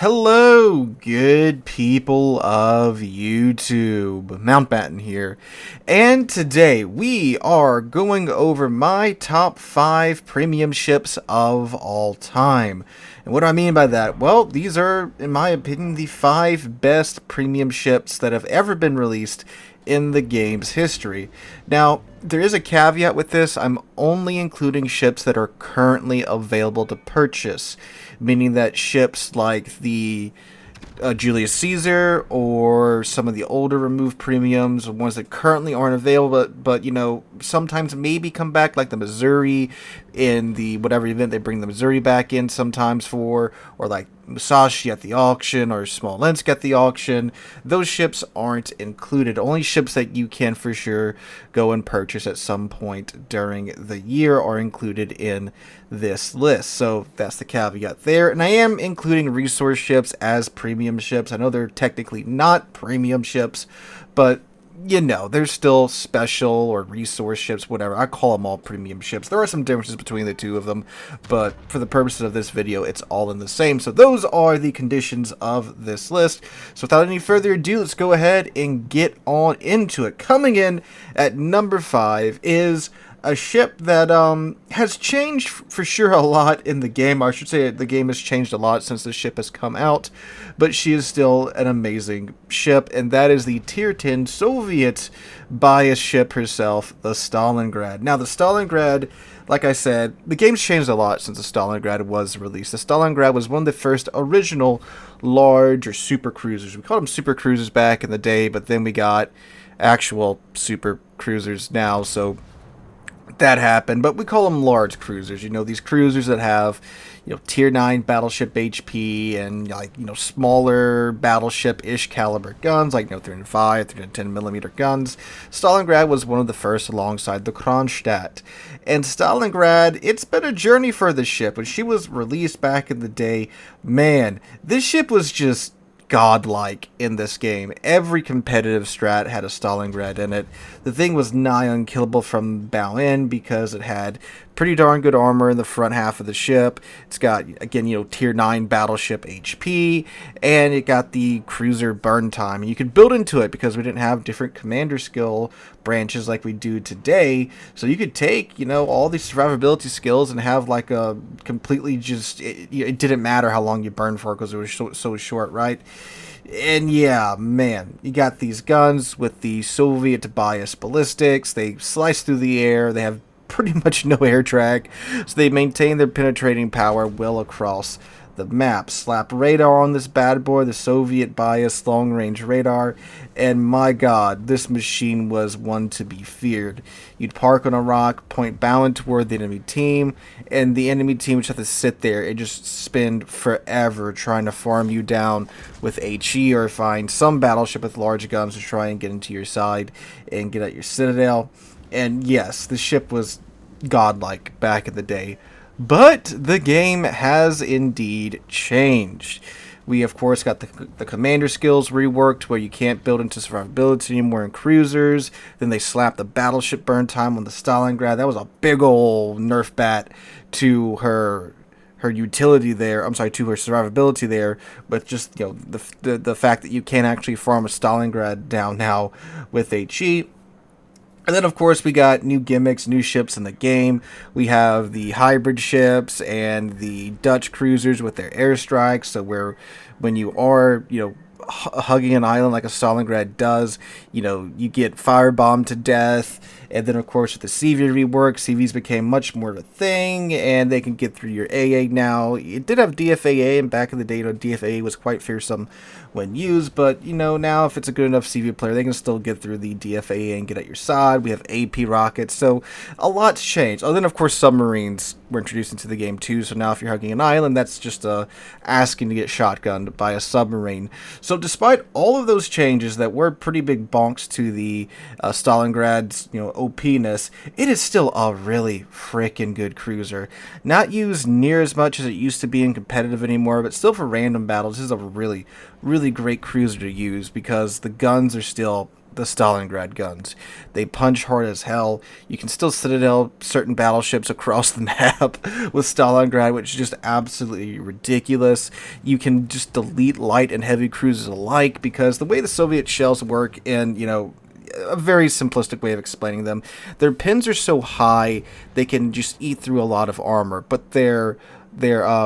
Hello, good people of YouTube. Mountbatten here, and today we are going over my top 5 premium ships of all time. And what do I mean by that? Well, these are, in my opinion, the 5 best premium ships that have ever been released in the game's history. Now, there is a caveat with this. I'm only including ships that are currently available to purchase, meaning that ships like the Julius Caesar or some of the older removed premiums, ones that currently aren't available, but you know, sometimes maybe come back, like the Missouri in the whatever event they bring the Missouri back in sometimes for, or like Musashi at the auction or Smolensk at the auction. Those ships aren't included. Only ships that you can for sure go and purchase at some point during the year are included in this list. So that's the caveat there. And I am including resource ships as premium ships. I know they're technically not premium ships, but you know, they're still special or resource ships, whatever. I call them all premium ships. There are some differences between the two of them, but for the purposes of this video, it's all in the same. So those are the conditions of this list. So without any further ado, let's go ahead and get on into it. Coming in at number 5 is a ship that has changed for sure a lot in the game. I should say the game has changed a lot since the ship has come out, but she is still an amazing ship, and that is the Tier 10 Soviet bias ship herself, the Stalingrad. Now, the Stalingrad, like I said, the game's changed a lot since the Stalingrad was released. The Stalingrad was one of the first original large or super cruisers. We called them super cruisers back in the day, but then we got actual super cruisers now, so that happened, but we call them large cruisers. You know, these cruisers that have, you know, tier 9 battleship HP and, like, you know, smaller battleship-ish caliber guns, like, you know, 305, 310 millimeter guns. Stalingrad was one of the first alongside the Kronstadt. And Stalingrad, it's been a journey for the ship. When she was released back in the day, man, this ship was just godlike in this game. Every competitive strat had a Stalingrad in it. The thing was nigh unkillable from bow in because it had pretty darn good armor in the front half of the ship. It's got, again, you know, tier 9 battleship HP, and it got the cruiser burn time. And you could build into it because we didn't have different commander skill branches like we do today. So you could take, you know, all these survivability skills and have like a completely just, it didn't matter how long you burned for because it was so short, right? And yeah, man, you got these guns with the Soviet bias ballistics. They slice through the air. They have pretty much no air track, so they maintain their penetrating power well across the map. Slap radar on this bad boy, the Soviet bias long range radar, and my god, this machine was one to be feared. You'd park on a rock, point bowing toward the enemy team, and the enemy team would just have to sit there and just spend forever trying to farm you down with HE or find some battleship with large guns to try and get into your side and get at your citadel. And yes, the ship was godlike back in the day, but the game has indeed changed. We, of course, got the commander skills reworked where you can't build into survivability anymore in cruisers. Then they slapped the battleship burn time on the Stalingrad. That was a big old nerf bat to her utility there. I'm sorry, to her survivability there. But just, you know, the fact that you can't actually farm a Stalingrad down now with HE. And then, of course, we got new gimmicks, new ships in the game. We have the hybrid ships and the Dutch cruisers with their airstrikes. So when you are, you know, hugging an island like a Stalingrad does, you know, you get firebombed to death. And then, of course, with the CV rework, CVs became much more of a thing, and they can get through your AA now. It did have DFAA, and back in the day, you know, DFAA was quite fearsome when used, but, you know, now if it's a good enough CV player, they can still get through the DFAA and get at your side. We have AP rockets, so a lot's changed. Oh, then, of course, submarines were introduced into the game, too, so now if you're hugging an island, that's just asking to get shotgunned by a submarine. So despite all of those changes that were pretty big bonks to the Stalingrad's, you know, OP-ness, it is still a really freaking good cruiser. Not used near as much as it used to be in competitive anymore, but still for random battles, this is a really, really great cruiser to use because the guns are still the Stalingrad guns. They punch hard as hell. You can still citadel certain battleships across the map with Stalingrad, which is just absolutely ridiculous. You can just delete light and heavy cruisers alike because the way the Soviet shells work in, a very simplistic way of explaining them, their pins are so high they can just eat through a lot of armor, but their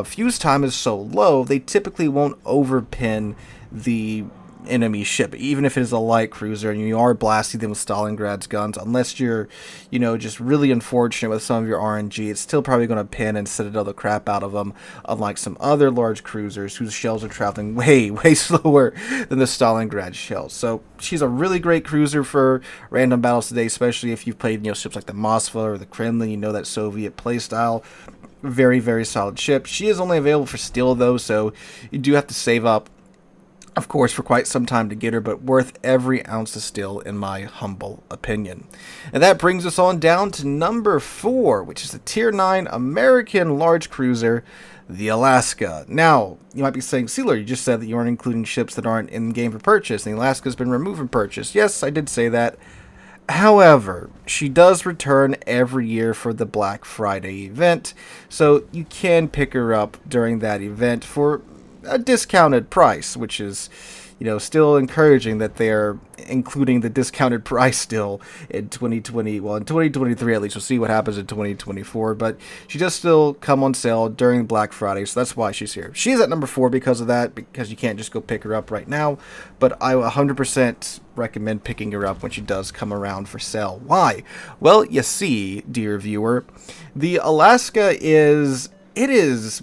fuse time is so low they typically won't overpin the enemy ship, even if it is a light cruiser and you are blasting them with Stalingrad's guns. Unless you're, just really unfortunate with some of your RNG, it's still probably going to pin and citadel the crap out of them, unlike some other large cruisers whose shells are traveling way, way slower than the Stalingrad shells. So she's a really great cruiser for random battles today, especially if you've played, ships like the Moskva or the Kremlin, that Soviet playstyle. Very, very solid ship. She is only available for steel, though, so you do have to save up, of course, for quite some time to get her, but worth every ounce of steel, in my humble opinion. And that brings us on down to number 4, which is the Tier 9 American large cruiser, the Alaska. Now, you might be saying, Sealer, you just said that you aren't including ships that aren't in game for purchase, and the Alaska's been removed from purchase. Yes, I did say that. However, she does return every year for the Black Friday event, so you can pick her up during that event for a discounted price, which is, still encouraging that they're including the discounted price still in 2020. Well, in 2023 at least. We'll see what happens in 2024, but she does still come on sale during Black Friday, so that's why she's here. She's at number 4 because of that, because you can't just go pick her up right now, but I 100% recommend picking her up when she does come around for sale. Why? Well, you see, dear viewer, the Alaska is,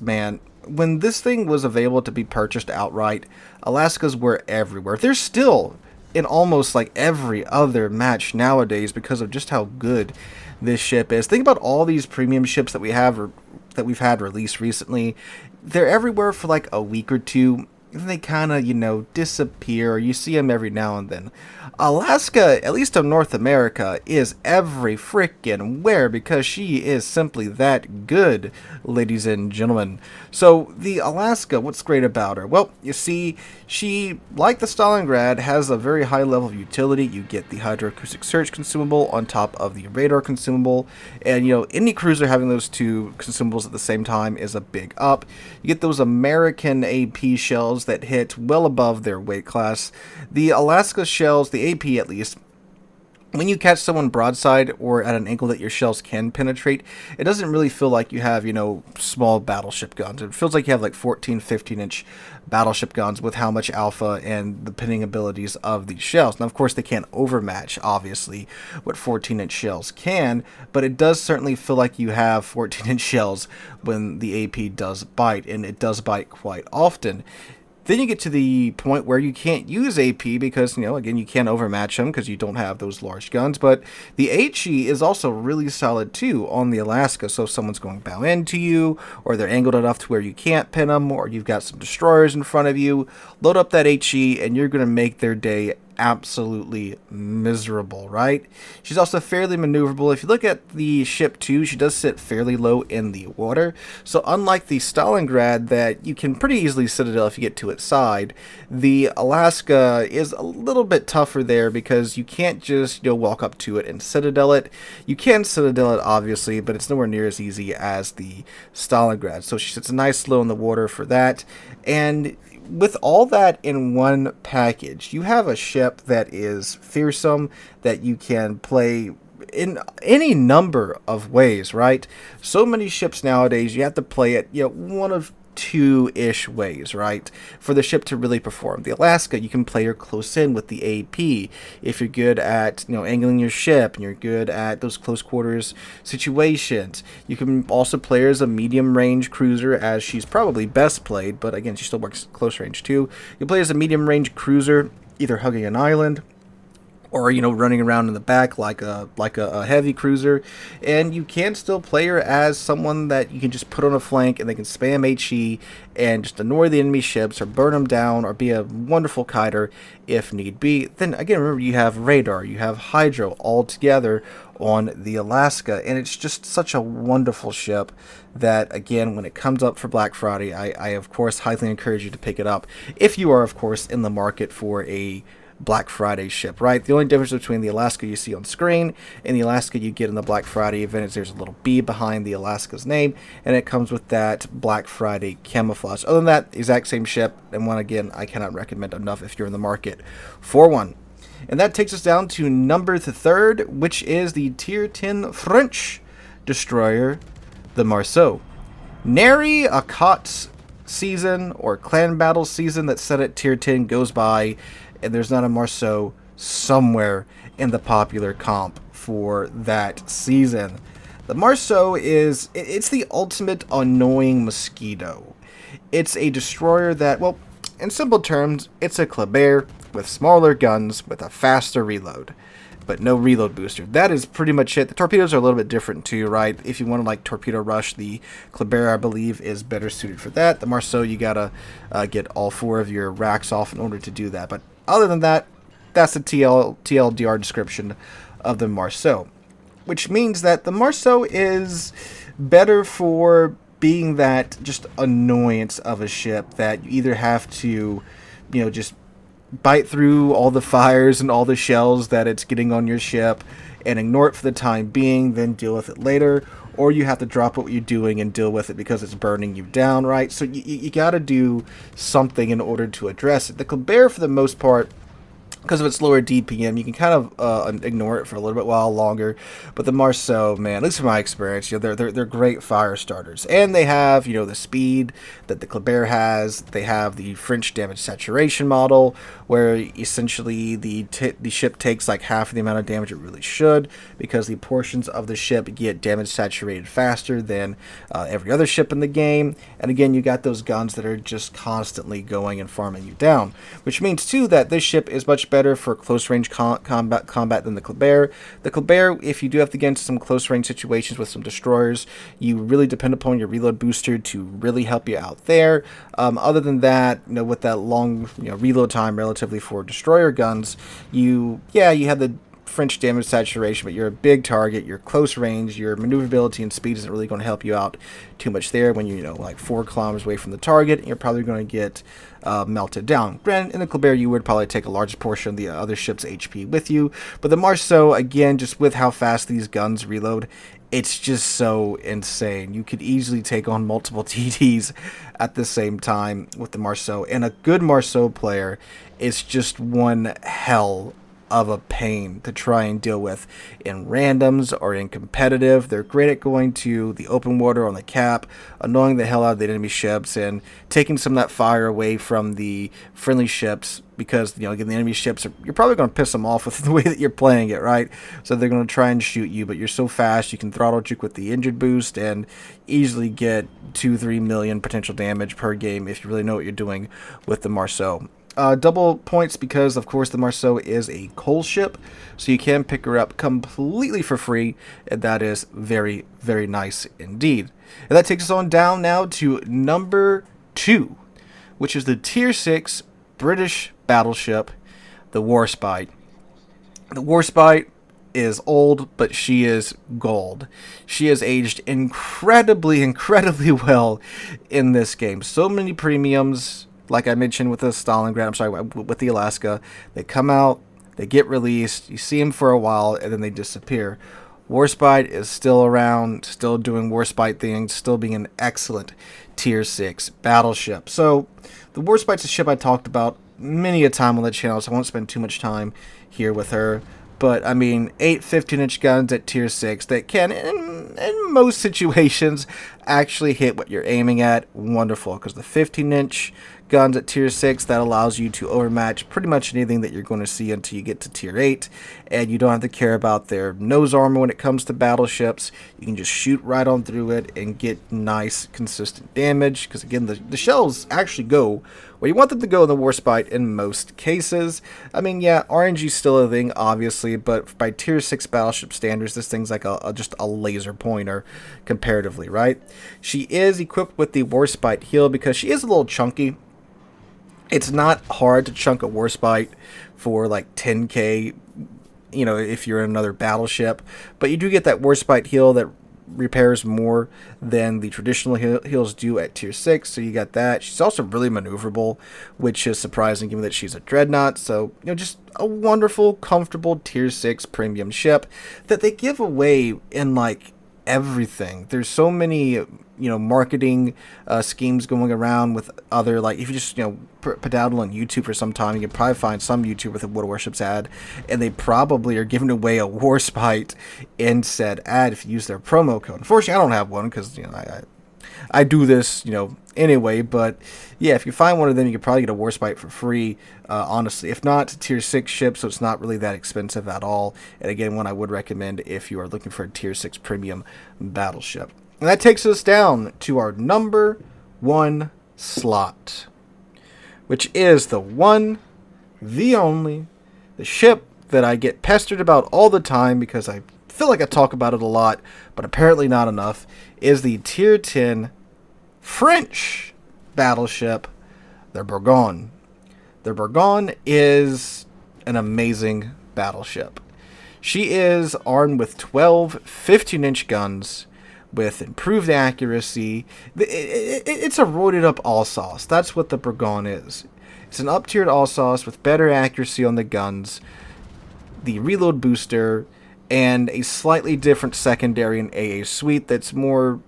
man, when this thing was available to be purchased outright, Alaskas were everywhere. They're still in almost like every other match nowadays because of just how good this ship is. Think about all these premium ships that we have, or that we've had released recently. They're everywhere for like a week or two, and then they kind of, disappear, or you see them every now and then. Alaska, at least in North America, is every frickin' where because she is simply that good, ladies and gentlemen. So, the Alaska, what's great about her? Well, you see, she, like the Stalingrad, has a very high level of utility. You get the hydroacoustic search consumable on top of the radar consumable, and, any cruiser having those two consumables at the same time is a big up. You get those American AP shells that hit well above their weight class. The Alaska shells, the AP at least, when you catch someone broadside or at an angle that your shells can penetrate, it doesn't really feel like you have, small battleship guns. It feels like you have like 14, 15-inch battleship guns with how much alpha and the pinning abilities of these shells. Now, of course, they can't overmatch, obviously, what 14-inch shells can, but it does certainly feel like you have 14-inch shells when the AP does bite, and it does bite quite often. Then you get to the point where you can't use AP because, again, you can't overmatch them because you don't have those large guns. But the HE is also really solid, too, on the Alaska. So if someone's going to bow into you, or they're angled enough to where you can't pin them, or you've got some destroyers in front of you, load up that HE, and you're going to make their day absolutely miserable, right? She's also fairly maneuverable. If you look at the ship too, she does sit fairly low in the water. So unlike the Stalingrad that you can pretty easily citadel if you get to its side, the Alaska is a little bit tougher there because you can't just walk up to it and citadel it. You can citadel it obviously, but it's nowhere near as easy as the Stalingrad. So she sits nice low in the water for that. And with all that in one package, you have a ship that is fearsome, that you can play in any number of ways, right? So many ships nowadays, you have to play it, one of two-ish ways, right, for the ship to really perform. The Alaska, you can play her close in with the AP. If you're good at, angling your ship, and you're good at those close quarters situations, you can also play her as a medium range cruiser, as she's probably best played, but again, she still works close range too. You play as a medium range cruiser, either hugging an island, or running around in the back like a heavy cruiser, and you can still play her as someone that you can just put on a flank and they can spam HE and just annoy the enemy ships or burn them down or be a wonderful kiter if need be. Then again, remember, you have radar, you have hydro all together on the Alaska, and it's just such a wonderful ship that, again, when it comes up for Black Friday, I of course highly encourage you to pick it up if you are of course in the market for a Black Friday ship, right? The only difference between the Alaska you see on screen and the Alaska you get in the Black Friday event is there's a little B behind the Alaska's name, and it comes with that Black Friday camouflage. Other than that, exact same ship, and one, again, I cannot recommend enough if you're in the market for one. And that takes us down to number third, which is the Tier 10 French destroyer, the Marceau. Nary a COTS season or clan battle season that set at Tier 10 goes by and there's not a Marceau somewhere in the popular comp for that season. The Marceau it's the ultimate annoying mosquito. It's a destroyer that, well, in simple terms, it's a Kleber with smaller guns with a faster reload, but no reload booster. That is pretty much it. The torpedoes are a little bit different too, right? If you want to like torpedo rush, the Kleber, I believe, is better suited for that. The Marceau, you gotta get all 4 of your racks off in order to do that. But other than that, that's the TLDR description of the Marceau, which means that the Marceau is better for being that just annoyance of a ship that you either have to, just bite through all the fires and all the shells that it's getting on your ship and ignore it for the time being, then deal with it later, or you have to drop what you're doing and deal with it because it's burning you down, right? So you got to do something in order to address it. The Kleber, for the most part, because of its lower DPM, you can kind of ignore it for a little bit while longer. But the Marceau, man, at least from my experience, they're great fire starters, and they have the speed that the Kleber has. They have the French damage saturation model, where essentially the ship takes like half of the amount of damage it really should, because the portions of the ship get damage saturated faster than every other ship in the game. And again, you got those guns that are just constantly going and farming you down, which means too that this ship is much better for close range combat than the Kleber. The Kleber, if you do have to get into some close range situations with some destroyers, you really depend upon your reload booster to really help you out there. Other than that, with that long reload time relatively for destroyer guns, you have the French damage saturation, but you're a big target, you're close range, your maneuverability and speed isn't really going to help you out too much there when you're like 4 kilometers away from the target, and you're probably going to get melted down. Granted, in the Kleber, you would probably take a large portion of the other ship's HP with you, but the Marceau, again, just with how fast these guns reload, it's just so insane. You could easily take on multiple TDs at the same time with the Marceau, and a good Marceau player is just one hell of a pain to try and deal with in randoms or in competitive. They're great at going to the open water on the cap, annoying the hell out of the enemy ships and taking some of that fire away from the friendly ships, because again, the enemy ships you're probably going to piss them off with the way that you're playing it, right? So they're going to try and shoot you, but you're so fast you can throttle juke with the injured boost and easily get 2-3 million potential damage per game if you really know what you're doing with the Marceau. Double points because, of course, the Marceau is a coal ship, so you can pick her up completely for free, and that is very, very nice indeed. And that takes us on down now to number 2, which is the Tier 6 British battleship, the Warspite. The Warspite is old, but she is gold. She has aged incredibly, incredibly well in this game. So many premiums. Like I mentioned with the Stalingrad, with the Alaska, they come out, they get released, you see them for a while, and then they disappear. Warspite is still around, still doing Warspite things, still being an excellent Tier 6 battleship. So, the Warspite's a ship I talked about many a time on the channel, so I won't spend too much time here with her. But, I mean, 8 15-inch guns at Tier 6 that can, in most situations, actually hit what you're aiming at. Wonderful, because the 15-inch guns at Tier 6, that allows you to overmatch pretty much anything that you're going to see until you get to Tier 8, and you don't have to care about their nose armor when it comes to battleships. You can just shoot right on through it and get nice, consistent damage, because again, the shells actually go Well, you want them to go in the Warspite in most cases. I mean, yeah, RNG's still a thing, obviously, but by tier 6 battleship standards, this thing's like just a laser pointer comparatively, right? She is equipped with the Warspite heal because she is a little chunky. It's not hard to chunk a Warspite for like 10k, you know, if you're in another battleship, but you do get that Warspite heal that repairs more than the traditional heals do at tier 6, so you got that. She's also really maneuverable, which is surprising given that she's a dreadnought. So, you know, just a wonderful, comfortable tier 6 premium ship that they give away in like everything. There's so many, you know, marketing schemes going around with other, like, if you just, you know, pedaddle on YouTube for some time, you can probably find some YouTuber with a World of Warships ad, and they probably are giving away a Warspite in said ad if you use their promo code. Unfortunately, I don't have one because, you know, I do this, you know, anyway, but yeah, if you find one of them, you could probably get a Warspite for free, honestly. If not, it's a tier 6 ship, so it's not really that expensive at all. And again, one I would recommend if you are looking for a tier 6 premium battleship. And that takes us down to our number 1 slot, which is the one, the only, the ship that I get pestered about all the time because I feel like I talk about it a lot, but apparently not enough, is the tier 10 French battleship, the Bourgogne. The Bourgogne is an amazing battleship. She is armed with 12 15-inch guns with improved accuracy. It's a roided up all-sauce. That's what the Bourgogne is. It's an up-tiered all-sauce with better accuracy on the guns, the reload booster, and a slightly different secondary and AA suite that's more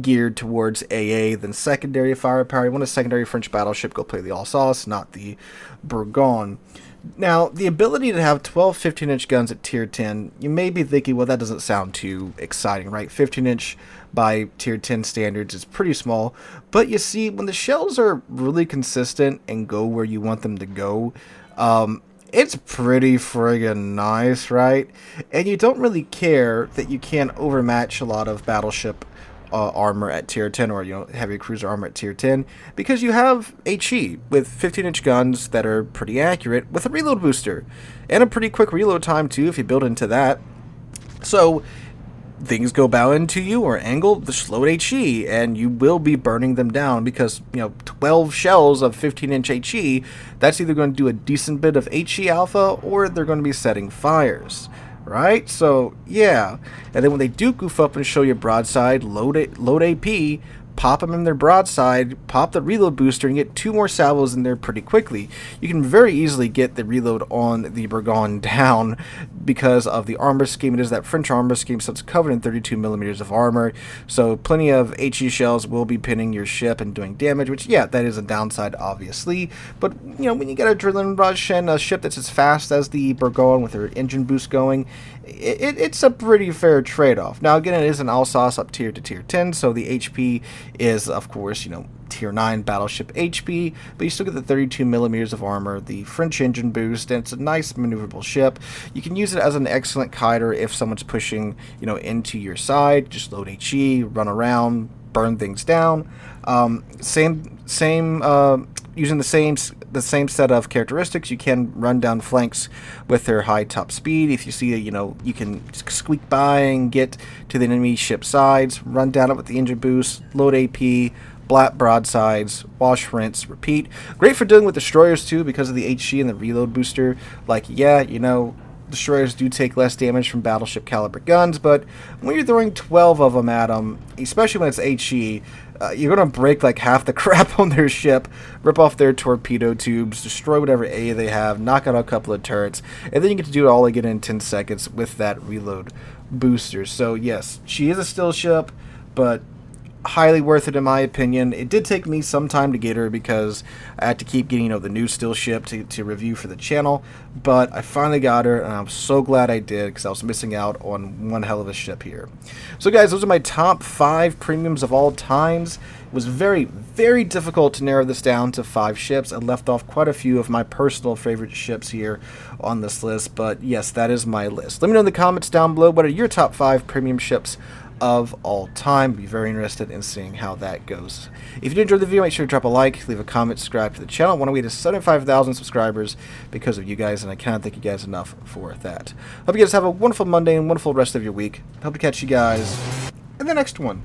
geared towards AA than secondary firepower. You want a secondary French battleship, go play the all-sauce, not the Bourgogne. Now, the ability to have 12 15-inch guns at tier 10, you may be thinking, well, that doesn't sound too exciting, right? 15-inch by tier 10 standards is pretty small. But you see, when the shells are really consistent and go where you want them to go, it's pretty friggin' nice, right? And you don't really care that you can't overmatch a lot of battleship armor at tier 10, or, you know, heavy cruiser armor at tier 10, because you have HE with 15-inch guns that are pretty accurate with a reload booster and a pretty quick reload time too if you build into that. So things go bow into you or angle the slowed HE, and you will be burning them down because, you know, 12 shells of 15-inch HE, that's either going to do a decent bit of HE alpha or they're going to be setting fires. Right? So, yeah. And then when they do goof up and show you broadside, load AP, pop them in their broadside, pop the reload booster, and get 2 more salvos in there pretty quickly. You can very easily get the reload on the Bourgogne down because of the armor scheme. It is that French armor scheme, so it's covered in 32 millimeters of armor. So plenty of HE shells will be pinning your ship and doing damage, which, yeah, that is a downside, obviously. But, you know, when you get a adrenaline rush and a ship that's as fast as the Bourgogne with her engine boost going, it's a pretty fair trade-off. Now, again, it is an all-sauce up tier to tier 10, so the HP is, of course, you know, tier 9 battleship HP, but you still get the 32 millimeters of armor, the French engine boost, and it's a nice maneuverable ship. You can use it as an excellent kiter if someone's pushing, you know, into your side. Just load HE, run around, burn things down. Using the same set of characteristics, you can run down flanks with their high top speed. If you see, you know, you can squeak by and get to the enemy ship sides, run down it with the engine boost, load AP, black broadsides, wash, rinse, repeat. Great for dealing with destroyers too because of the HE and the reload booster. Like, yeah, you know, destroyers do take less damage from battleship caliber guns, but when you're throwing 12 of them at them, especially when it's HE, you're going to break like half the crap on their ship, rip off their torpedo tubes, destroy whatever A they have, knock out a couple of turrets, and then you get to do it all again in 10 seconds with that reload booster. So yes, she is a still ship, but highly worth it in my opinion. It did take me some time to get her because I had to keep getting, you know, the new still ship to review for the channel, but I finally got her and I'm so glad I did because I was missing out on one hell of a ship here. So guys, those are my top 5 premiums of all times. It was very, very difficult to narrow this down to 5 ships. I left off quite a few of my personal favorite ships here on this list, but yes, that is my list. Let me know in the comments down below, what are your top 5 premium ships of all time. Be very interested in seeing how that goes. If you did enjoy the video, make sure to drop a like, leave a comment, subscribe to the channel. I want to get to 75,000 subscribers because of you guys, and I cannot thank you guys enough for that. Hope you guys have a wonderful Monday and wonderful rest of your week. Hope to catch you guys in the next one.